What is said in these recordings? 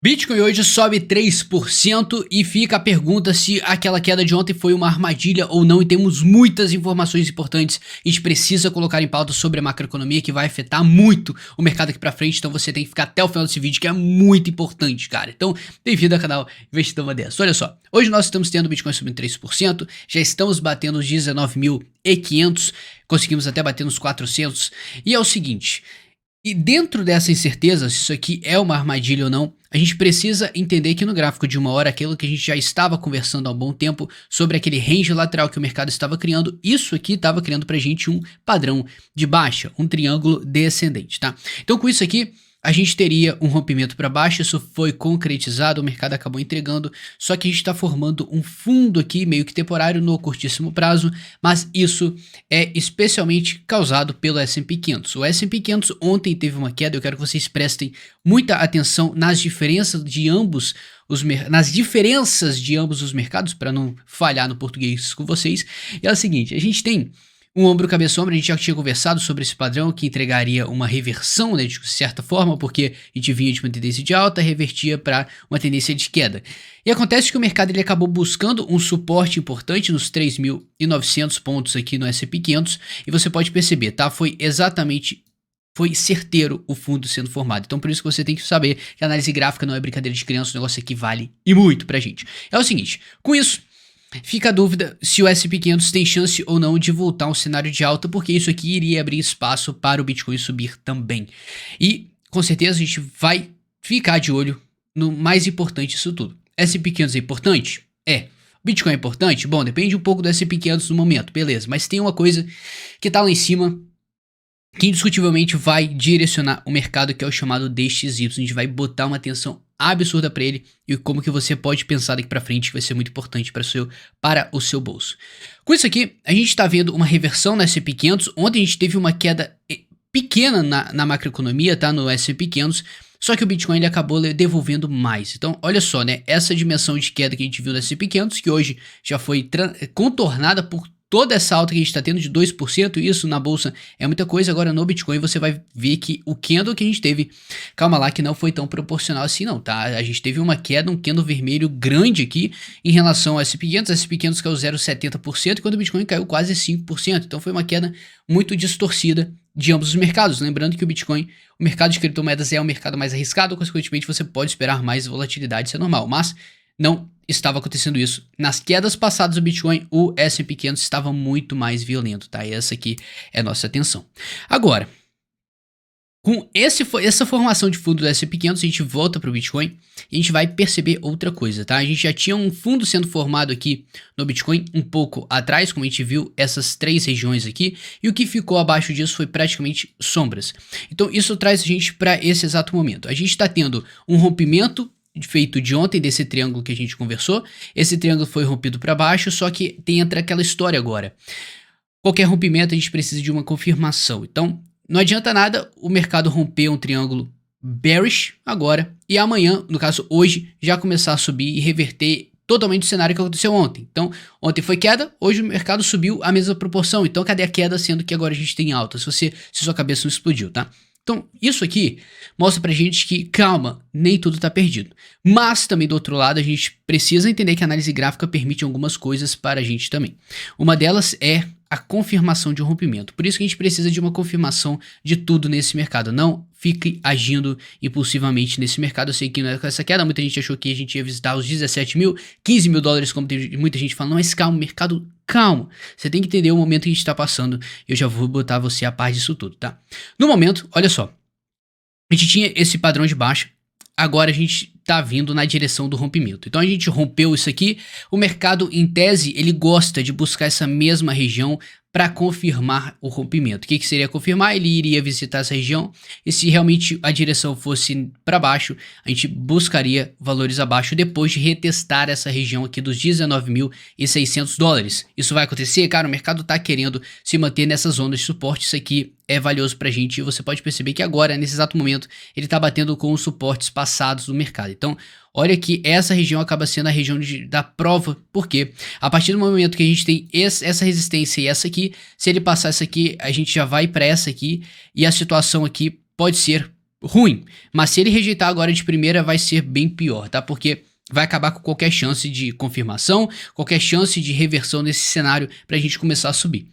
Bitcoin hoje sobe 3% e fica a pergunta se aquela queda de ontem foi uma armadilha ou não, e temos muitas informações importantes. A gente precisa colocar em pauta sobre a macroeconomia, que vai afetar muito o mercado aqui pra frente, então você tem que ficar até o final desse vídeo, que é muito importante, cara. Então, bem-vindo ao canal Investidor Modesto. Olha só, hoje nós estamos tendo o Bitcoin subindo 3%, já estamos batendo os 19.500, conseguimos até bater nos 400, e é o seguinte... E dentro dessa incerteza, se isso aqui é uma armadilha ou não, a gente precisa entender que no gráfico de 1 hora, aquilo que a gente já estava conversando há um bom tempo sobre aquele range lateral que o mercado estava criando, isso aqui estava criando pra gente um padrão de baixa, um triângulo descendente, tá? Então com isso aqui, a gente teria um rompimento para baixo, isso foi concretizado, o mercado acabou entregando, só que a gente está formando um fundo aqui, meio que temporário no curtíssimo prazo, mas isso é especialmente causado pelo S&P 500. O S&P 500 ontem teve uma queda, eu quero que vocês prestem muita atenção nas diferenças de ambos os mercados, para não falhar no português com vocês. E é o seguinte, a gente tem um ombro cabeça-ombro, a gente já tinha conversado sobre esse padrão que entregaria uma reversão, né, de certa forma, porque a gente vinha de uma tendência de alta, revertia para uma tendência de queda. E acontece que o mercado ele acabou buscando um suporte importante nos 3.900 pontos aqui no S&P 500, e você pode perceber, tá? Foi certeiro o fundo sendo formado. Então por isso que você tem que saber que a análise gráfica não é brincadeira de criança, o negócio aqui vale e muito pra gente. É o seguinte, com isso, fica a dúvida se o S&P 500 tem chance ou não de voltar a um cenário de alta, porque isso aqui iria abrir espaço para o Bitcoin subir também. E com certeza a gente vai ficar de olho no mais importante disso tudo. S&P 500 é importante? É. Bitcoin é importante? Bom, depende um pouco do S&P 500 no momento, beleza. Mas tem uma coisa que tá lá em cima que indiscutivelmente vai direcionar o mercado, que é o chamado DXY. A gente vai botar uma atenção absurda para ele e como que você pode pensar daqui para frente, que vai ser muito importante para o seu bolso. Com isso aqui, a gente está vendo uma reversão no S&P 500. Ontem a gente teve uma queda pequena na macroeconomia, tá, no S&P 500, só que o Bitcoin ele acabou devolvendo mais. Então, olha só, né, essa dimensão de queda que a gente viu no S&P 500, que hoje já foi contornada por toda essa alta que a gente está tendo de 2%, isso na bolsa é muita coisa. Agora no Bitcoin você vai ver que o candle que a gente teve, calma lá, que não foi tão proporcional assim não, tá? A gente teve uma queda, um candle vermelho grande aqui em relação ao S&P 500. O S&P 500 caiu 0,70%, quando o Bitcoin caiu quase 5%. Então foi uma queda muito distorcida de ambos os mercados. Lembrando que o Bitcoin, o mercado de criptomoedas é o mercado mais arriscado, consequentemente você pode esperar mais volatilidade, isso é normal, mas não estava acontecendo isso. Nas quedas passadas do Bitcoin, o S&P 500 estava muito mais violento, tá? E essa aqui é a nossa atenção. Agora, com essa formação de fundo do S&P 500, a gente volta para o Bitcoin e a gente vai perceber outra coisa, tá? A gente já tinha um fundo sendo formado aqui no Bitcoin um pouco atrás, como a gente viu essas três regiões aqui, e o que ficou abaixo disso foi praticamente sombras. Então isso traz a gente para esse exato momento. A gente está tendo um rompimento feito de ontem desse triângulo que a gente conversou. Esse triângulo foi rompido para baixo, só que entra aquela história agora. Qualquer rompimento a gente precisa de uma confirmação. Então não adianta nada o mercado romper um triângulo bearish agora e amanhã, no caso hoje, já começar a subir e reverter totalmente o cenário que aconteceu ontem. Então ontem foi queda, hoje o mercado subiu a mesma proporção. Então cadê a queda, sendo que agora a gente tem alta? Se sua cabeça não explodiu, tá? Então, isso aqui mostra pra gente que, calma, nem tudo tá perdido. Mas, também do outro lado, a gente precisa entender que a análise gráfica permite algumas coisas para a gente também. Uma delas é a confirmação de um rompimento. Por isso que a gente precisa de uma confirmação de tudo nesse mercado. Não fique agindo impulsivamente nesse mercado. Eu sei que com essa queda, muita gente achou que a gente ia visitar os 17 mil, 15 mil dólares, como tem muita gente falando, mas calma, mercado, calma. Você tem que entender o momento que a gente está passando. Eu já vou botar você a par disso tudo, tá? No momento, olha só. A gente tinha esse padrão de baixa. Agora a gente tá vindo na direção do rompimento. Então a gente rompeu isso aqui. O mercado, em tese, ele gosta de buscar essa mesma região para confirmar o rompimento. O que seria confirmar? Ele iria visitar essa região e se realmente a direção fosse para baixo, a gente buscaria valores abaixo depois de retestar essa região aqui dos 19.600 dólares. Isso vai acontecer? Cara, o mercado tá querendo se manter nessa zona de suporte. Isso aqui é valioso pra gente e você pode perceber que agora, nesse exato momento, ele tá batendo com os suportes passados do mercado. Então, olha que essa região acaba sendo a região da prova, porque a partir do momento que a gente tem essa resistência e essa aqui, se ele passar essa aqui, a gente já vai para essa aqui e a situação aqui pode ser ruim, mas se ele rejeitar agora de primeira vai ser bem pior, tá? Porque vai acabar com qualquer chance de confirmação, qualquer chance de reversão nesse cenário pra gente começar a subir.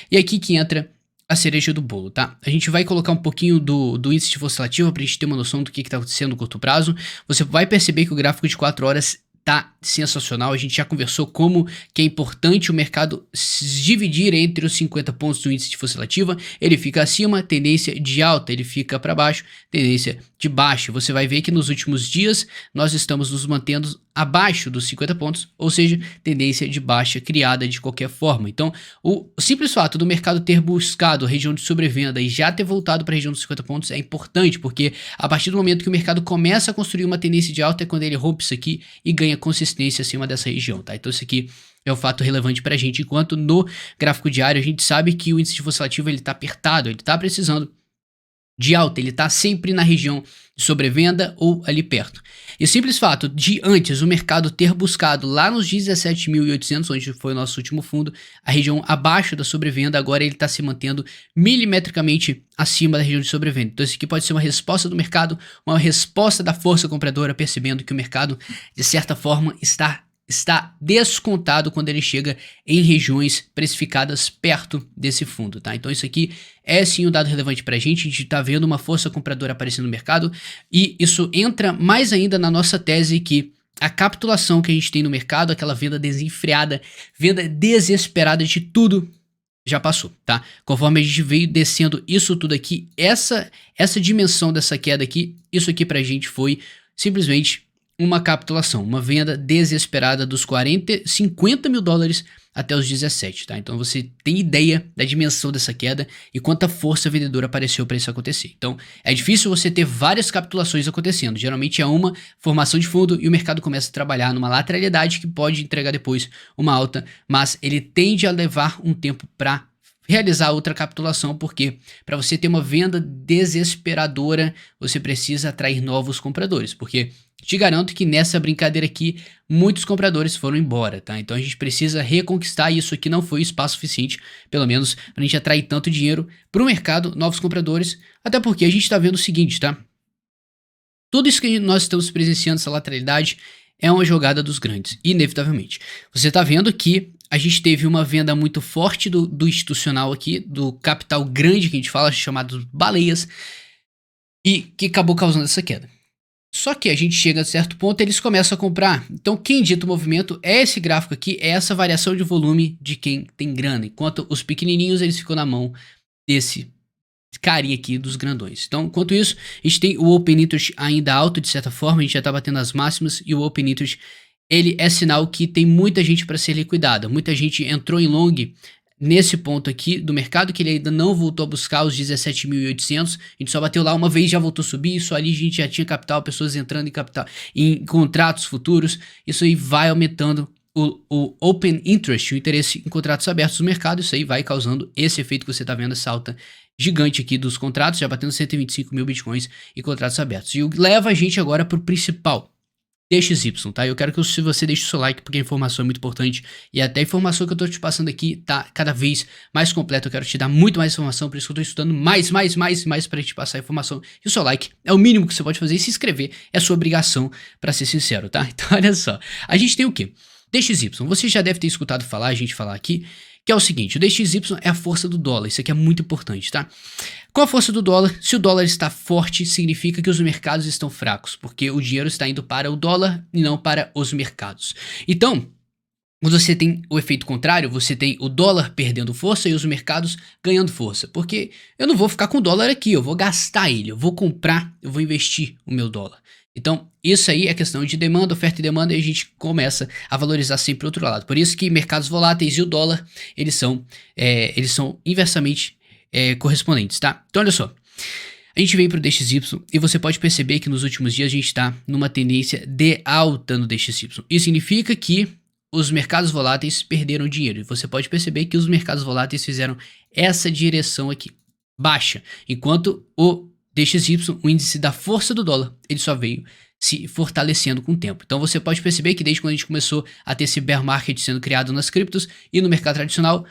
E aqui que entra a cereja do bolo, tá? A gente vai colocar um pouquinho do índice de força relativa pra gente ter uma noção do que tá acontecendo no curto prazo. Você vai perceber que o gráfico de 4 horas tá sensacional. A gente já conversou como que é importante o mercado se dividir entre os 50 pontos do índice de força relativa. Ele fica acima, tendência de alta, ele fica para baixo, tendência de baixa. Você vai ver que nos últimos dias nós estamos nos mantendo abaixo dos 50 pontos, ou seja, tendência de baixa criada de qualquer forma. Então, o simples fato do mercado ter buscado a região de sobrevenda e já ter voltado para a região dos 50 pontos é importante, porque a partir do momento que o mercado começa a construir uma tendência de alta é quando ele rompe isso aqui e ganha consistência acima dessa região, tá? Então isso aqui é um fato relevante pra gente, enquanto no gráfico diário a gente sabe que o índice de força relativa ele tá apertado, ele tá precisando de alta, ele tá sempre na região de sobrevenda ou ali perto. E o simples fato de antes o mercado ter buscado lá nos 17.800, onde foi o nosso último fundo, a região abaixo da sobrevenda, agora ele está se mantendo milimetricamente acima da região de sobrevenda. Então isso aqui pode ser uma resposta do mercado, uma resposta da força compradora, percebendo que o mercado, de certa forma, está descontado quando ele chega em regiões precificadas perto desse fundo, tá? Então isso aqui é sim um dado relevante pra gente, a gente tá vendo uma força compradora aparecendo no mercado e isso entra mais ainda na nossa tese que a capitulação que a gente tem no mercado, aquela venda desenfreada, venda desesperada de tudo, já passou, tá? Conforme a gente veio descendo isso tudo aqui, essa dimensão dessa queda aqui, isso aqui pra gente foi simplesmente uma capitulação, uma venda desesperada dos 50 mil dólares até os 17, tá? Então você tem ideia da dimensão dessa queda e quanta força vendedora apareceu para isso acontecer. Então é difícil você ter várias capitulações acontecendo, geralmente é uma formação de fundo e o mercado começa a trabalhar numa lateralidade que pode entregar depois uma alta, mas ele tende a levar um tempo para realizar outra capitulação, porque para você ter uma venda desesperadora, você precisa atrair novos compradores, porque te garanto que nessa brincadeira aqui, muitos compradores foram embora, tá? Então a gente precisa reconquistar isso aqui, não foi espaço suficiente, pelo menos, pra gente atrair tanto dinheiro pro mercado, novos compradores, até porque a gente tá vendo o seguinte, tá? Tudo isso que nós estamos presenciando, essa lateralidade, é uma jogada dos grandes, inevitavelmente. Você tá vendo que a gente teve uma venda muito forte do institucional aqui, do capital grande que a gente fala, chamado baleias, e que acabou causando essa queda. Só que a gente chega a certo ponto e eles começam a comprar. Então quem dita o movimento é esse gráfico aqui, é essa variação de volume de quem tem grana. Enquanto os pequenininhos eles ficam na mão desse carinha aqui dos grandões. Então enquanto isso a gente tem o Open Interest ainda alto de certa forma, a gente já tá batendo as máximas e o Open Interest ele é sinal que tem muita gente para ser liquidada. Muita gente entrou em long nesse ponto aqui do mercado, que ele ainda não voltou a buscar os 17.800, a gente só bateu lá uma vez, já voltou a subir, isso ali a gente já tinha capital, pessoas entrando em capital, em contratos futuros, isso aí vai aumentando o Open Interest, o interesse em contratos abertos do mercado, isso aí vai causando esse efeito que você está vendo, essa alta gigante aqui dos contratos, já batendo 125 mil bitcoins e contratos abertos. E leva a gente agora para o principal, DXY, tá? Eu quero que você deixe o seu like, porque a informação é muito importante e até a informação que eu tô te passando aqui tá cada vez mais completa. Eu quero te dar muito mais informação, por isso que eu tô estudando mais pra te passar a informação. E o seu like é o mínimo que você pode fazer e se inscrever é sua obrigação, pra ser sincero, tá? Então olha só, a gente tem o quê? DXY, você já deve ter escutado falar, a gente falar aqui, que é o seguinte, o DXY é a força do dólar, isso aqui é muito importante, tá? Com a força do dólar, se o dólar está forte, significa que os mercados estão fracos, porque o dinheiro está indo para o dólar e não para os mercados. Então, quando você tem o efeito contrário, você tem o dólar perdendo força e os mercados ganhando força, porque eu não vou ficar com o dólar aqui, eu vou gastar ele, eu vou comprar, eu vou investir o meu dólar. Então, isso aí é questão de demanda, oferta e demanda, e a gente começa a valorizar sempre o outro lado. Por isso que mercados voláteis e o dólar, eles são inversamente correspondentes, tá? Então, olha só. A gente vem para o DXY e você pode perceber que nos últimos dias a gente está numa tendência de alta no DXY. Isso significa que os mercados voláteis perderam dinheiro. E você pode perceber que os mercados voláteis fizeram essa direção aqui, baixa, enquanto o DXY, o índice da força do dólar, ele só veio se fortalecendo com o tempo. Então você pode perceber que desde quando a gente começou a ter esse bear market sendo criado nas criptos e no mercado tradicional,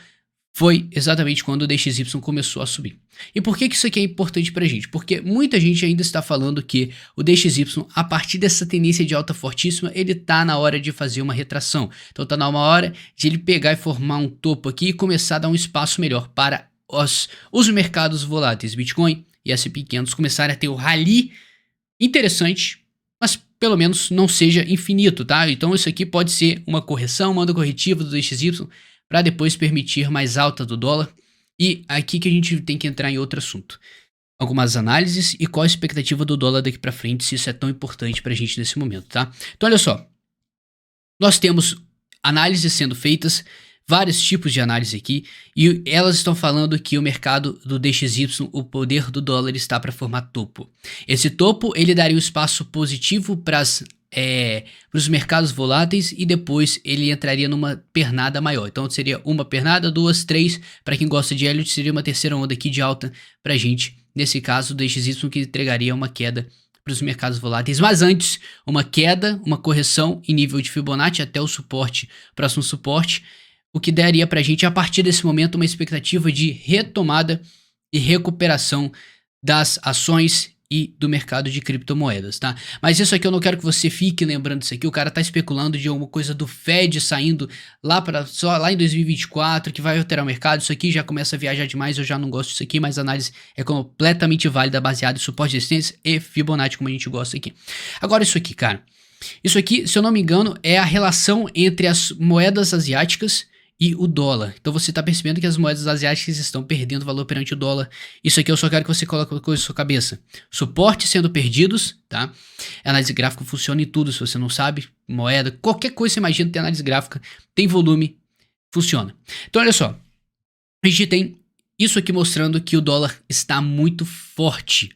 foi exatamente quando o DXY começou a subir. E por que que isso aqui é importante pra gente? Porque muita gente ainda está falando que o DXY, a partir dessa tendência de alta fortíssima, ele tá na hora de fazer uma retração. Então tá na hora de ele pegar e formar um topo aqui e começar a dar um espaço melhor para os mercados voláteis, Bitcoin e S&P 500 começarem a ter o rally interessante, mas pelo menos não seja infinito, tá? Então isso aqui pode ser uma correção, uma onda corretiva do DXY, para depois permitir mais alta do dólar. E aqui que a gente tem que entrar em outro assunto. Algumas análises e qual a expectativa do dólar daqui para frente, se isso é tão importante para a gente nesse momento, tá? Então olha só, nós temos análises sendo feitas, vários tipos de análise aqui, e elas estão falando que o mercado do DXY, o poder do dólar está para formar topo. Esse topo, ele daria um espaço positivo para os mercados voláteis e depois ele entraria numa pernada maior. Então seria uma pernada, duas, três, para quem gosta de Elliott seria uma terceira onda aqui de alta pra gente, nesse caso do DXY, que entregaria uma queda para os mercados voláteis, mas antes uma queda, uma correção em nível de Fibonacci até o suporte, próximo suporte, o que daria pra gente a partir desse momento uma expectativa de retomada e recuperação das ações e do mercado de criptomoedas, tá? Mas isso aqui eu não quero que você fique lembrando disso aqui, o cara tá especulando de alguma coisa do Fed saindo lá em 2024, que vai alterar o mercado, isso aqui já começa a viajar demais, eu já não gosto disso aqui, mas a análise é completamente válida, baseada em suporte de resistência e Fibonacci, como a gente gosta aqui. Agora isso aqui, cara, isso aqui, se eu não me engano, é a relação entre as moedas asiáticas e o dólar. Então você está percebendo que as moedas asiáticas estão perdendo valor perante o dólar. Isso aqui eu só quero que você coloque uma coisa na sua cabeça. Suporte sendo perdidos, tá? A análise gráfica funciona em tudo, se você não sabe. Moeda, qualquer coisa que você imagina tem análise gráfica, tem volume, funciona. Então olha só, a gente tem isso aqui mostrando que o dólar está muito forte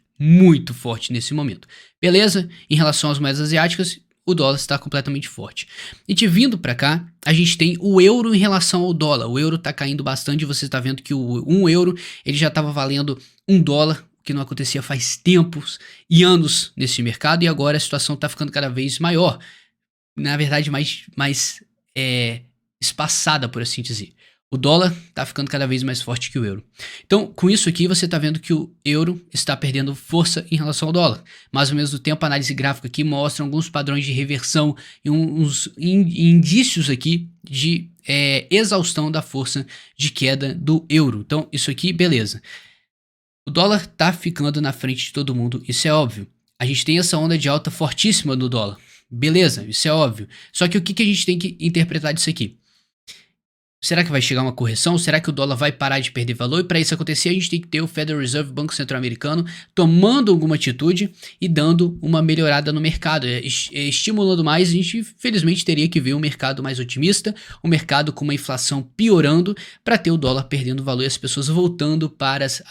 nesse momento. Beleza? Em relação às moedas asiáticas, o dólar está completamente forte. E vindo para cá, a gente tem o euro em relação ao dólar. O euro está caindo bastante, você está vendo que o 1 euro ele já estava valendo $1, que não acontecia faz tempos e anos nesse mercado, e agora a situação está ficando cada vez maior. Na verdade, mais espaçada, por assim dizer. O dólar está ficando cada vez mais forte que o euro. Então, com isso aqui, você está vendo que o euro está perdendo força em relação ao dólar. Mas, ao mesmo tempo, a análise gráfica aqui mostra alguns padrões de reversão e uns indícios aqui de exaustão da força de queda do euro. Então, isso aqui, beleza. O dólar está ficando na frente de todo mundo, isso é óbvio. A gente tem essa onda de alta fortíssima no dólar. Beleza, isso é óbvio. Só que o que a gente tem que interpretar disso aqui? Será que vai chegar uma correção? Será que o dólar vai parar de perder valor? E para isso acontecer, a gente tem que ter o Federal Reserve, Banco Central-Americano, tomando alguma atitude e dando uma melhorada no mercado, estimulando mais. A gente, felizmente, teria que ver um mercado mais otimista, um mercado com uma inflação piorando, para ter o dólar perdendo valor e as pessoas voltando para as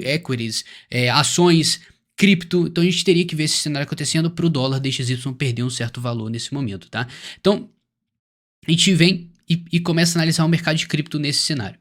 equities, ações, cripto. Então a gente teria que ver esse cenário acontecendo para o dólar DXY perder um certo valor nesse momento, tá? Então, a gente vem e começa a analisar o mercado de cripto nesse cenário.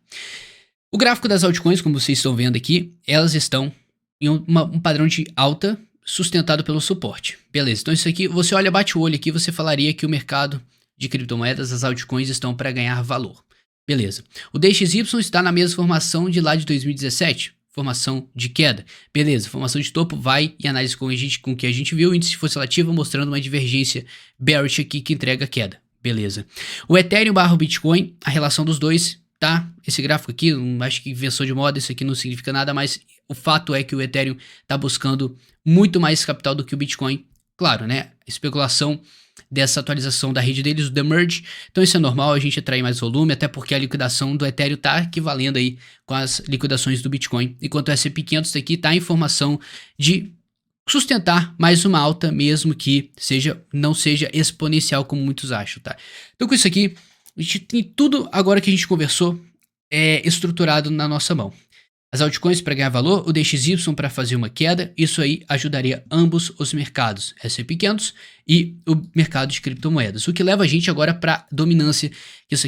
O gráfico das altcoins, como vocês estão vendo aqui, elas estão em um padrão de alta sustentado pelo suporte. Beleza, então isso aqui, você olha, bate o olho aqui, você falaria que o mercado de criptomoedas, as altcoins estão para ganhar valor. Beleza. O DXY está na mesma formação de lá de 2017, formação de queda. Beleza, formação de topo vai em análise com o que a gente viu, índice de força relativa mostrando uma divergência bearish aqui que entrega queda. Beleza. O Ethereum barra o Bitcoin, a relação dos dois, tá? Esse gráfico aqui, acho que invenção de moda, isso aqui não significa nada, mas o fato é que o Ethereum tá buscando muito mais capital do que o Bitcoin. Claro, né? Especulação dessa atualização da rede deles, o The Merge. Então isso é normal, a gente atrair mais volume, até porque a liquidação do Ethereum tá equivalendo aí com as liquidações do Bitcoin. Enquanto o S&P 500 aqui tá em formação de sustentar mais uma alta, mesmo que não seja exponencial como muitos acham, tá? Então com isso aqui, a gente tem tudo agora que a gente conversou estruturado na nossa mão. As altcoins para ganhar valor, o DXY para fazer uma queda, isso aí ajudaria ambos os mercados, S&P 500 e o mercado de criptomoedas. O que leva a gente agora para dominância,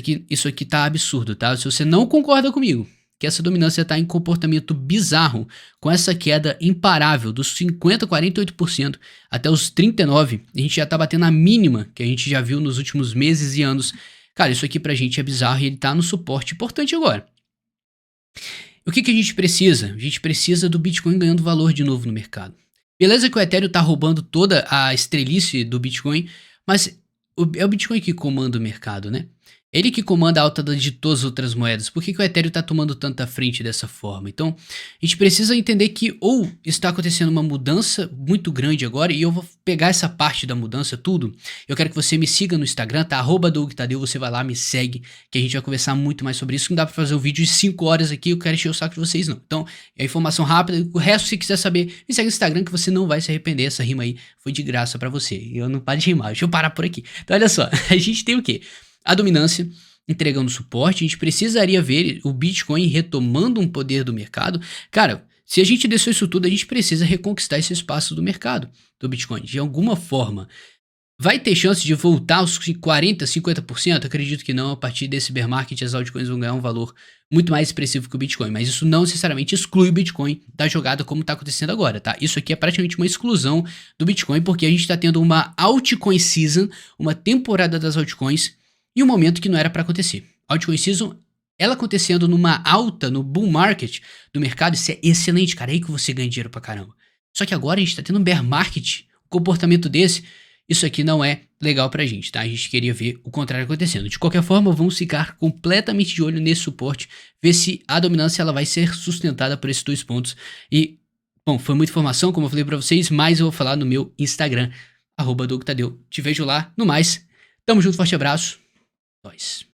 que isso aqui tá absurdo, tá? Se você não concorda comigo, que essa dominância está em comportamento bizarro, com essa queda imparável dos 50%, 48% até os 39%, a gente já está batendo a mínima que a gente já viu nos últimos meses e anos. Cara, isso aqui pra gente é bizarro e ele tá no suporte importante agora. O que que a gente precisa? A gente precisa do Bitcoin ganhando valor de novo no mercado. Beleza que o Ethereum tá roubando toda a estrelice do Bitcoin, mas é o Bitcoin que comanda o mercado, né? Ele que comanda a alta de todas as outras moedas. Por que que o Ethereum tá tomando tanta frente dessa forma? Então, a gente precisa entender que ou está acontecendo uma mudança muito grande agora, e eu vou pegar essa parte da mudança, tudo. Eu quero que você me siga no Instagram, tá? @DougTadeu, você vai lá, me segue, que a gente vai conversar muito mais sobre isso. Não dá pra fazer um vídeo de 5 horas aqui, eu quero encher o saco de vocês, não. Então, é informação rápida. O resto, se quiser saber, me segue no Instagram que você não vai se arrepender. Essa rima aí foi de graça pra você. E eu não paro de rimar. Deixa eu parar por aqui. Então, olha só. A gente tem o quê? A dominância entregando suporte. A gente precisaria ver o Bitcoin retomando um poder do mercado. Cara, se a gente deixou isso tudo, a gente precisa reconquistar esse espaço do mercado do Bitcoin. De alguma forma. Vai ter chance de voltar aos 40%, 50%? Acredito que não. A partir desse bear market, as altcoins vão ganhar um valor muito mais expressivo que o Bitcoin. Mas isso não necessariamente exclui o Bitcoin da jogada como está acontecendo agora, tá? Isso aqui é praticamente uma exclusão do Bitcoin, porque a gente está tendo uma altcoin season, uma temporada das altcoins, e um momento que não era para acontecer. Altcoin season, ela acontecendo numa alta, no bull market do mercado, isso é excelente, cara. É aí que você ganha dinheiro pra caramba. Só que agora a gente está tendo um bear market, um comportamento desse. Isso aqui não é legal pra gente, tá? A gente queria ver o contrário acontecendo. De qualquer forma, vamos ficar completamente de olho nesse suporte, ver se a dominância ela vai ser sustentada por esses 2 pontos. E, bom, foi muita informação, como eu falei pra vocês, mas eu vou falar no meu Instagram, @DougTadeu. Te vejo lá. No mais, tamo junto, forte abraço. Nós.